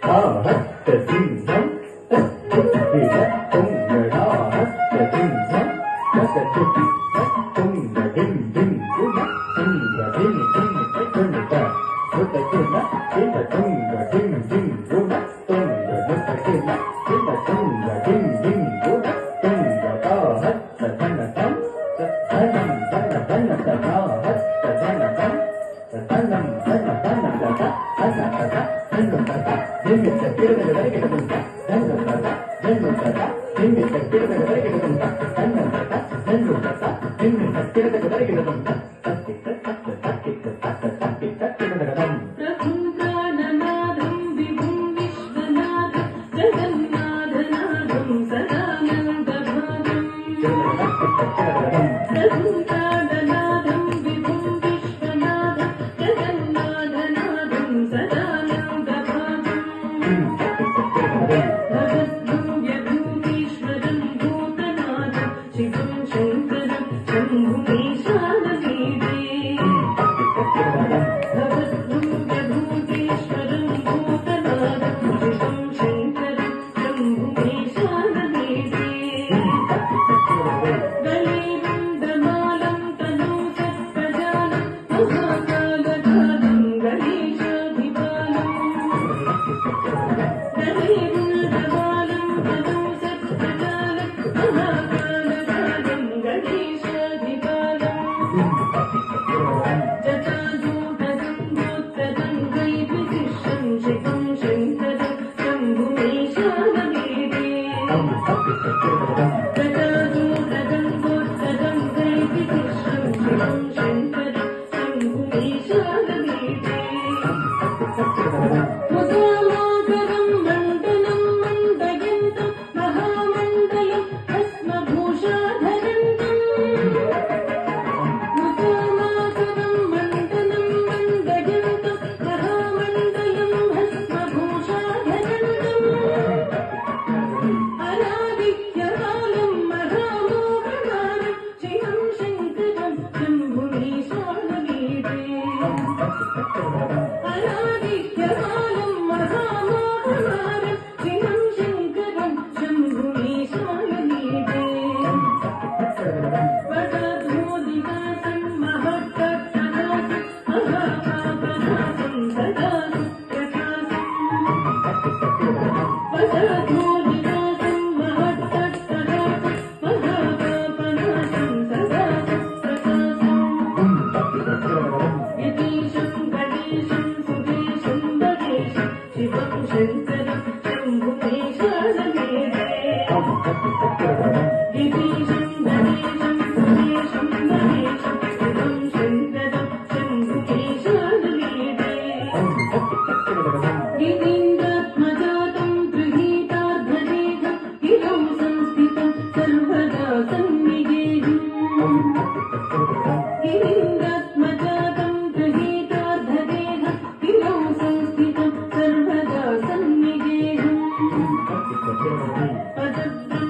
हस्तसिंहं तत्तुङ्गडा हस्तसिंहं तत्तुति तत्तुङ्गडिं डिं गुण तुङ्गडिं डिं तुङ्ग सुतकुल शिवतुङ्गडिं डिं गुण तुङ्गनुतकुल शिवतुङ्गडिं डिं गुण तुङ्गदा हस्तधनतं धनं धन धन तथा हस्तधनतं धनं धन धन तथा धन तथा धन तथा निमित्त किरणवರೆಗೆ ಬಂತ ಧನ ತथा ಧನ ತथा ನಿಮಿತ್ತ किरणವರೆಗೆ ಬಂತ ಧನ ತथा ಧನ ತथा ನಿಮಿತ್ತ किरणವರೆಗೆ ಬಂತ ತಕ್ಕಿತ ತಕ್ಕ ತಕ್ಕಿತ ತಕ್ಕ ತಕ್ಕಿತ किरणवರೆಗೆ ಪ್ರಭುಂ ಪ್ರಾಣನಾದಂ ವಿಭುಂ ವಿಶ್ವನಾಥಂ ಜಗನ್ನಾಥನಾದಂ ಸದಾನಂದಭಾಗಂ ಪ್ರಭುಂ ಪ್ರಾಣನಾದಂ ವಿಭುಂ ವಿಶ್ವನಾಥಂ ಜಗನ್ನಾಥನಾದಂ ಸದಾನಂದಭಾಗಂ ಭಗದ್ಭವ್ಯಭೂತೀಶ್ವರಂ ಭೂತನಾಥಂ ಶಿವಂ ಶಂಕರಂ ಶಂಭುಮೀಶಾನವೀದೇ भगद्भव्यभूतीश्वरं भूतनाथं शिवं शङ्करं शम्भुमीशानवेदे गलेन्दमालं तनूसत्प्रजालं महाकालकालं गणेशाधिपालं गलेन्दमालं तनूसत्प्रजालं महाकालकालं गणेशाधिपालं शिवं शङ्करं शम्भुमीशानवेदे गजाजूटदं गोत्तदं वैदिशिष्यं शिवं शङ्करं शम्भुमीशानवेदे मुदामाकरं मण्डलं मण्डयन्तं महामण्डलं भस्मभूषाधरन्तम् मुदामाकरं मण्डलं मण्डयन्तं महामण्डलं भस्मभूषाधरन्तम् अनादित्यकालं महामोहनानं शिवं शङ्करं शम्भुमीशानवेदे अनादित्यकालं महामोहनानं शिवं शङ्करं शम्भुमीशानवेदे वटधूलिदासं महत्तत्प्रकाशं महापापनाशं सदा सुप्रकाशम् वटधूलिदासं महत्तत्प्रकाशं महापापनाशं सदा सुप्रकाशम् यतीशं गणेशं सुरेशं वरेशं शिवं शङ्करं शम्भुमीशानवेदे यतीशं गणेशं सुरेशं वरेशं शिवं शङ्करं शम्भुमीशानवेदे गिरीन्द्रात्मजातं गृहीतार्धदेहं गिरौ संस्थितं सर्वदा सन्निगेहम् गिरीन्द्रात्मजातं गृहीतार्धदेहं गिरौ संस्थितं सर्वदा सन्निगेहम् पदब्रह्म